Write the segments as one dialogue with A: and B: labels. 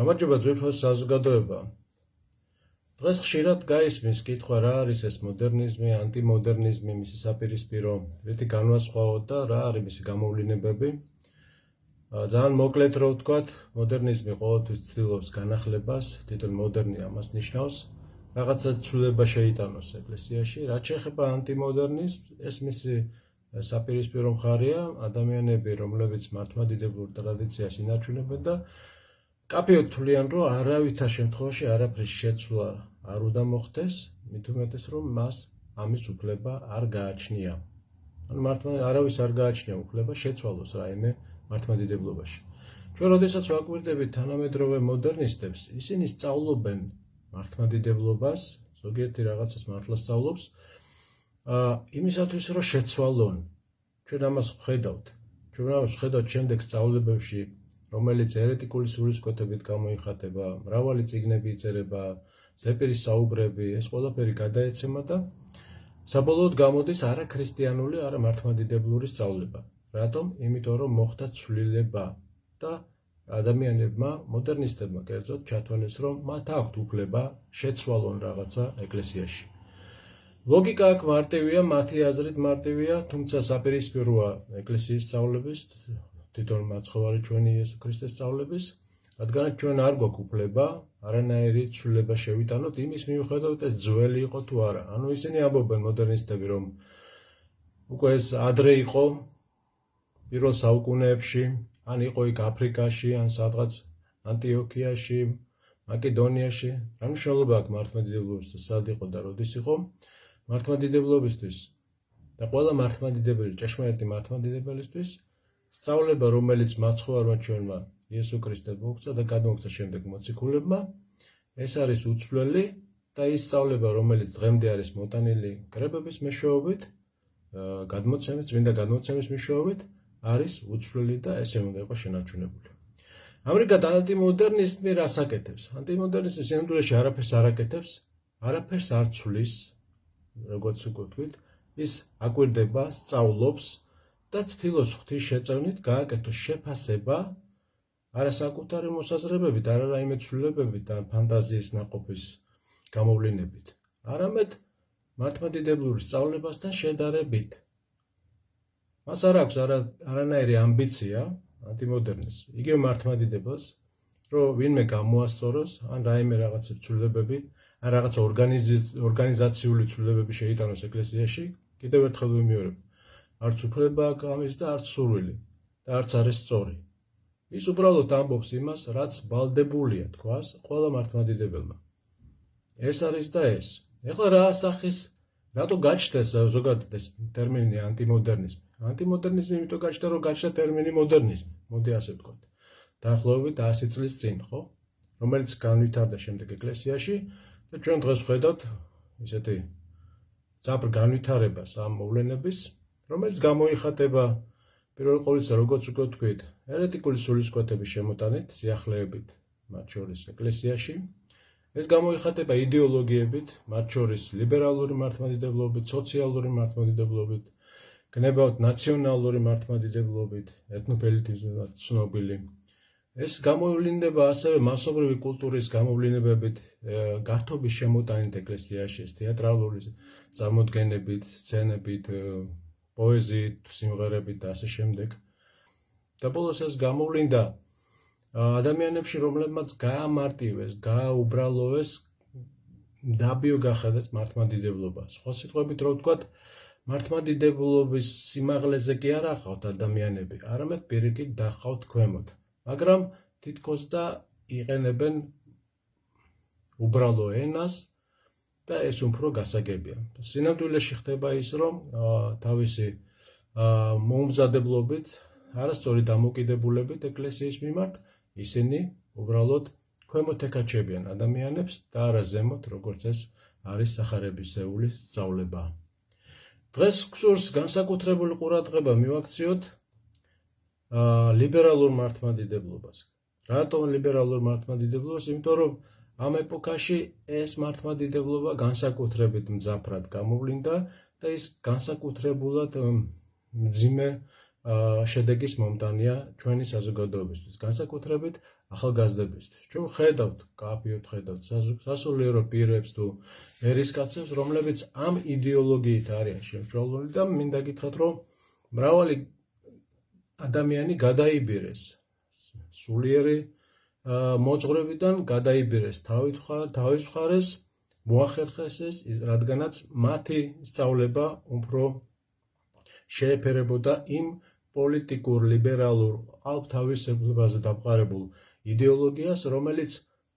A: გამარჯობა ძვირფას საზოგადოება. დღეს ხშირად გაისმის კითხვა რა არის ეს მოდერნიზმი, ანტიმოდერნიზმი, მისი საპირისპირო, რითი განვასხვაოთ და რა არის მისი გამოვლინებები. ძალიან მოკლედ რო ვთქვათ, მოდერნიზმი ყოველთვის ცდილობს განახლებას, თვითონ მოდერნი ამას ნიშნავს, რაღაცა ცვლილება შეიტანოს ეკლესიაში. რაც შეეხება ანტიმოდერნიზმს, ეს მისი საპირისპირო მხარეა, ადამიანები, რომლებიც მართლმადიდებლურ ტრადიციას ინარჩუნებენ და კაფეოდ თვლიან, რომ არავითარ შემთხვევაში არაფრის შეცვლა არ უნდა მოხდეს, მით უმეტეს რომ მას ამის უფლება არ გააჩნია. არავის არ გააჩნია უფლება შეცვალოს რაიმე მართლმადიდებლობაში. ჩვენ როდესაც ვაკვირდებით თანამედროვე მოდერნისტებს, ისინი სწავლობენ მართლმადიდებლობას, ზოგიერთი რაღაცას მართლა სწავლობს, იმისათვის რომ შეცვალონ. ჩვენ ამას ვხედავთ. ჩვენ ამას ვხედავთ შემდეგ სწავლებებში, რომელიც ერეტიკული სულისკვეთებით გამოიხატება, მრავალი წიგნები იწერება, ზეპირის საუბრები, ეს ყველაფერი გადაეცემა და საბოლოოდ გამოდის არა ქრისტიანული, არა მართლმადიდებლური სწავლება. რატომ? იმიტომ რომ მოხდა ცვლილება და ადამიანებმა, მოდერნისტებმა კერძოდ ჩათვალეს, რომ მათ აქვთ უფლება შეცვალონ რაღაცა ეკლესიაში. ლოგიკა აქ მარტივია, მათი აზრით მარტივია, თუმცა საპირისპიროა ეკლესიის სწავლების, თვითონ მაცხოვარი ჩვენი იესო ქრისტეს სწავლების, რადგანაც ჩვენ არ გვაქვს უფლება არანაირი ცვლილება შევიტანოთ იმის მიუხედავად ეს ძველი იყო თუ არა. ანუ ისინი ამბობენ მოდერნისტები, რომ უკვე ეს ადრე იყო პირველ საუკუნეებში, ან იყო იქ აფრიკაში, ან სადღაც ანტიოქიაში, მაკედონიაში. რა მნიშვნელობა აქვს მართლმადიდებლობისთვის, სად იყო და როდის იყო? მართლმადიდებლობისთვის და ყველა მართლმადიდებელი, ჭეშმარიტი მართლმადიდებლისთვის სწავლება, რომელიც მაცხოვარმა ჩვენმა იესო ქრისტე მოგცა და გადმოგცა შემდეგ მოციქულებმა, ეს არის უცვლელი და ის სწავლება, რომელიც დღემდე არის მოტანილი კრებების მეშვეობით, წმინდა გადმოცემის მეშვეობით, არის უცვლელი და ესე უნდა იყოს შენარჩუნებული. ამრიგად ანტიმოდერნიზმი რას აკეთებს? ანტიმოდერნიზმი სინამდვილეში არაფერს არ აკეთებს, არაფერს არ ცვლის, როგორც უკვე ვთქვით, ის აკვირდება, სწავლობს და ცდილობს ღვთის შეწევნით გააკეთოს შეფასება არა საკუთარი მოსაზრებებით, არა რაიმე ცვლილებებით და ფანტაზიის ნაყოფის გამოვლინებით, არამედ მართლმადიდებლური სწავლებასთან შედარებით. მას არ აქვს არანაირი ამბიცია ანტიმოდერნიზმს, იგივე მართლმადიდებლს, რომ ვინმე გამოასწოროს, ან რაიმე რაღაცა ცვლილებები, ან რაღაც ორგანიზაციული ცვლილებები შეიტანოს ეკლესიაში, კიდევ ერთხელ ვიმეორებ, არც უფლება აქვს ამის და არც სურვილი და არც არის სწორი. ის უბრალოდ ამბობს იმას, რაც ვალდებულია თქვას ყველა მართლმადიდებელმა. ეს არის და ეს. ეხლა რა სახის, რატო გაჩნდეს ზოგადად ეს ტერმინი ანტიმოდერნიზმი? ანტიმოდერნიზმი იმიტომ გაჩნდა, რომ გაჩნდა ტერმინი მოდერნიზმი, მოდი ასე ვთქვათ. დაახლოებით 100 წლის წინ, ხო? რომელიც განვითარდა შემდეგ ეკლესიაში და ჩვენ დღეს ვხედავთ ისეთი ძაბრ განვითარებას ამ მოვლენების, რომელიც გამოიხატება პირველ ყოვლისა, როგორც უკვე ვთქვით, ერეტიკული სულისკვეთების შემოტანით, სიახლეებით, მათ შორის ეკლესიაში. ეს გამოიხატება იდეოლოგიებით, მათ შორის ლიბერალური მართლმადიდებლობით, სოციალური მართლმადიდებლობით, გნებავთ ნაციონალური მართლმადიდებლობით, ეთნოფელიტიზმად ცნობილი. ეს გამოვლინდება ასევე მასობრივი კულტურის გამოვლინებებით, გართობის შემოტანით ეკლესიაში, თეატრალური წარმოდგენებით, სცენებით, პოეზიით, სიმღერებით და ასე შემდეგ. და ბოლოს ეს გამოვლინდა ადამიანებში, რომლებმაც გაამარტივეს, გააუბრალოვეს, დაბიო გახედეს მართლმადიდებლობა. სხვა სიტყვებით რო ვთქვათ, მართლმადიდებლობის სიმაღლეზე კი არ ახავთ ადამიანები, არამედ პირიქით დახავთ ქვემოთ. მაგრამ თითქოს და იყენებენ უბრალო ენას და ეს უფრო გასაგებია. სინამდვილეში ხდება ის, რომ თავისი მოუმზადებლობით, არასწორი დამოკიდებულებით ეკლესიის მიმართ, ისინი უბრალოდ ქვემოთ ეკაჩებიან ადამიანებს და არა ზემოთ, როგორც ეს არის სახარებისეული სწავლება. დღეს გსურს განსაკუთრებული ყურადღება მივაქციოთ ლიბერალურ მართლმადიდებლობას. რატომ ლიბერალურ მართლმადიდებლობას? იმიტომ რომ ამ ეპოქაში ეს მართლმადიდებლობა განსაკუთრებით მძაფრად გამოვლინდა და ის განსაკუთრებულად მძიმე შედეგის მომტანია ჩვენი საზოგადოებისთვის. განსაკუთრებით ახალგაზრდებისთვის. ჩვენ ხედავთ, კაფეოთ ხედავთ სასულიერო პირებს თუ ერისკაცებს, რომლებიც ამ იდეოლოგიით არიან შემჭვალული და მინდა გითხრათ, რომ მრავალი ადამიანი გადაიბირეს სულიერი მოძღვრებიდან, გადაიბირეს თავის მხარეს, მოახერხეს ეს, რადგანაც მათი სწავლება უფრო შეეფერებოდა იმ პოლიტიკურ, ლიბერალურ, ალპთავისებურებაზე დამყარებულ იდეოლოგიას, რომელიც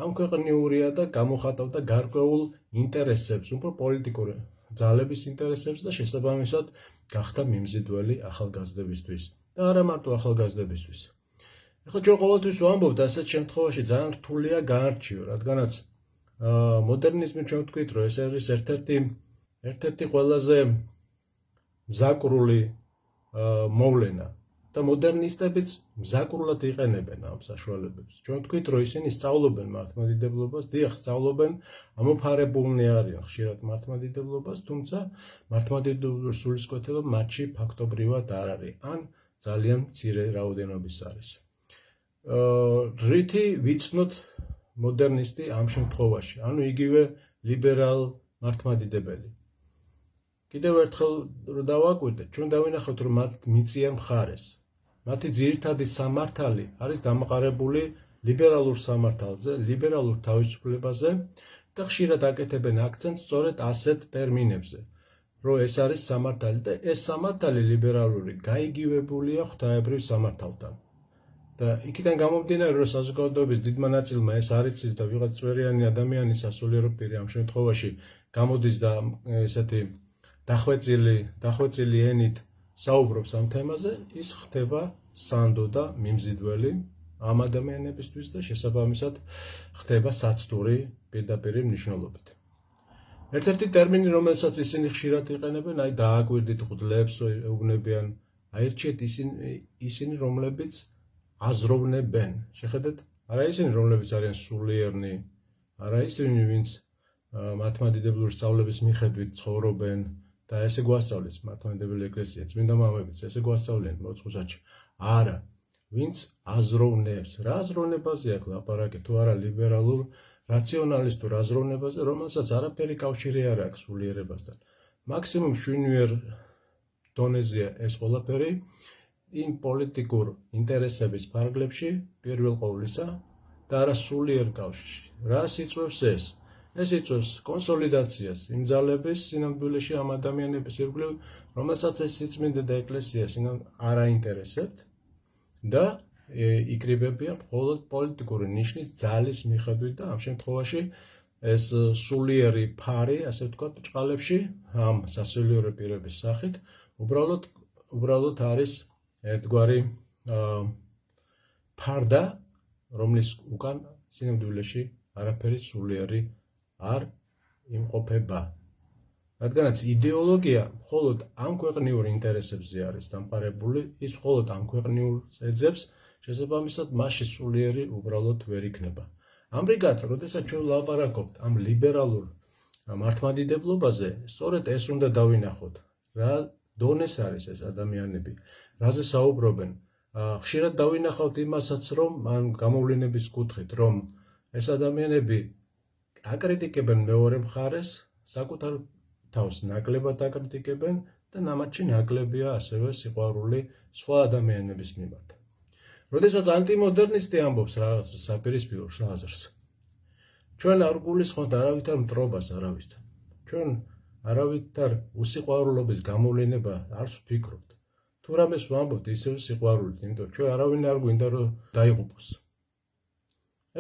A: ამ ქვეყნიურია და გამოხატავდა გარკვეულ ინტერესებს, უფრო პოლიტიკური ძალების ინტერესებს და შესაბამისად გახდა მიმზიდველი ახალგაზრდებისთვის და არა მარტო ახალგაზრდებისთვის. ეხლა ჩვენ ყოველთვის ვამბობთ, ასეთ შემთხვევაში ძალიან რთულია გაარჩიო, რადგანაც მოდერნიზმი ჩვენ ვთქვით, რომ ეს არის ერთ-ერთი ყველაზე მზაკრული მოვლენა და მოდერნისტებიც მზაკრულად იყენებენ ამ საშუალებებს. ჩვენ ვთქვით, რომ ისინი სწავლობენ მართლმადიდებლობას, დიახ, სწავლობენ, ამოფარებულნი არიან ხშირად მართლმადიდებლობას, თუმცა მართლმადიდებლური სულისკვეთება მათში ფაქტობრივად არ არის, ან ძალიან მცირე რაოდენობის არის. რითი ვიცნოთ მოდერნისტი ამ შემთხვევაში, ანუ იგივე ლიბერალ მართლმადიდებელი. კიდევ ერთხელ რომ დავაკვირდეთ, ჩვენ დავინახოთ, რომ მათ მიწიან მხარეს. მათი ძირითადი სამართალი არის დამყარებული ლიბერალურ სამართალზე, ლიბერალურ თავისუფლებაზე და ხშირად აკეთებენ აქცენტს სწორედ ასეთ ტერმინებზე, რომ ეს არის სამართალი და ეს სამართალი ლიბერალური გაიგივებულია ღვთაებრივ სამართალთან. და იქიდან გამომდინარე, რომ საზოგადოების დიდმა ნაწილმა ეს არ იცის და ვიღაც წვერიანი ადამიანი სასულიერო პირი ამ შემთხვევაში გამოდის და ესეთი დახვეწილი ენით საუბრობს ამ თემაზე, ის ხდება სანდო და მიმზიდველი ამ ადამიანებისთვის და შესაბამისად ხდება საცდური პირდაპირი მნიშვნელობით. ერთ-ერთი ტერმინი, რომელსაც ისინი ხშირად იყენებენ, აი დააკვირდით ღვთლებს ეუბნებიან, აირჩიეთ ისინი, რომლებიც აზროვნებენ. შეხედეთ, არა ისინი, რომლებიც არიან სულიერნი, არა ისინი, ვინც მართლმადიდებლური სწავლების მიხედვით ცხოვრობენ და ესე გვასწავლეს მართლმადიდებელი ეკლესია, წმინდა მამებიც ესე გვასწავლიან მოწყუსაჩი. არა, ვინც აზროვნებს. რა აზროვნებაზე აქვს ლაპარაკი, თუ არა ლიბერალურ, რაციონალისტურ აზროვნებაზე, რომელსაც არაფერი კავშირი არ აქვს სულიერებასთან. მაქსიმუმ შვინვერ დონეზეა ეს ყველაფერი იმ პოლიტიკურ ინტერესების ფარგლებში პირველ ყოვლისა და არა სულიერ კავშირში. რას იწვევს ეს? ეს იწვევს კონსოლიდაციას იმ ძალების სინამდვილეში ამ ადამიანების ირგვლივ, რომელსაც ეს სიწმინდე და ეკლესია არ აინტერესებთ და იკრიბებიან მხოლოდ პოლიტიკური ნიშნის ძალის მიხედვით და ამ შემთხვევაში ეს სულიერი ფარი, ასე ვთქვათ, ბრჭყალებში ამ სასულიერო პირების სახით უბრალოდ არის ერთგვარი ფარდა, რომლის უკან სინამდვილეში არაფერი სულიერი არ იმყოფება. რადგანაც იდეოლოგია მხოლოდ ამ ქვეყნიურ ინტერესებზე არის დამყარებული, ის მხოლოდ ამ ქვეყნიურს ეძებს, შესაბამისად მასში სულიერი უბრალოდ ვერ იქნება. ამრიგად, როდესაც ჩვენ ვლაპარაკობთ ამ ლიბერალურ მართლმადიდებლობაზე, სწორედ ეს უნდა დავინახოთ, რა დონეს არის ეს ადამიანები, რაზე საუბრობენ. ხშირად დავინახავთ იმასაც, რომ ან გამოვლენების კუთხით, რომ ეს ადამიანები აკრიტიკებენ მეორე მხარეს, საკუთარ თავს ნაკლებად აკრიტიკებენ და ნამათში ნაკლებია ასევე სიყვარული სხვა ადამიანების მიმართ. როდესაც ანტიმოდერნისტი ამბობს რაღაც საპირისპიროს აზრს, ჩვენ არ გულისხმობთ არავითარ მტრობას არავისთან. ჩვენ არავითარ უსიყვარულობის გამოვლენება არ ვფიქრობთ. თუ რამეს ვამბობთ ისევ სიყვარულით, იმიტომ ჩვენ არავინ არ გვინდა რომ დაიღუპოს.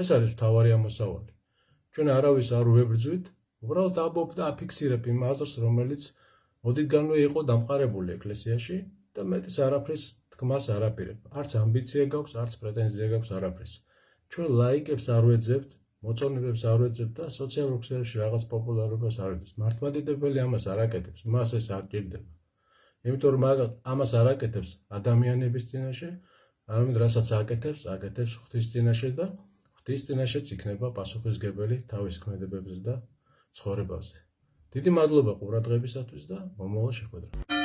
A: ეს არის მთავარი ამოსავალი. ჩვენ არავის არ ვებრძვით, უბრალოდ ამბობ და აფიქსირებ იმ აზრს, რომელიც ოდითგანვე იყო დამყარებული ეკლესიაში და მეტის არაფრის თქმას არ აპირებ. არც ამბიცია გაქვს, არც პრეტენზია გაქვს არაფრის. ჩვენ ლაიკებს არ ვეძებთ, მოწონებებს არ ვეძებთ და სოციალურ ქსელში რაღაც პოპულარობას არ ვეძებთ. მართლმადიდებელი ამას არ აკეთებს, მას ეს არ ჭირდება. იმიტომ რომ ამას არ აკეთებს ადამიანების წინაშე, არამედ რასაც აკეთებს ღვთის წინაშე და ღვთის წინაშეც იქნება პასუხისმგებელი თავის ქმედებებზე და ცხოვრებაზე. დიდი მადლობა ყურადღებისათვის და მომავალ შეხვედრამდე.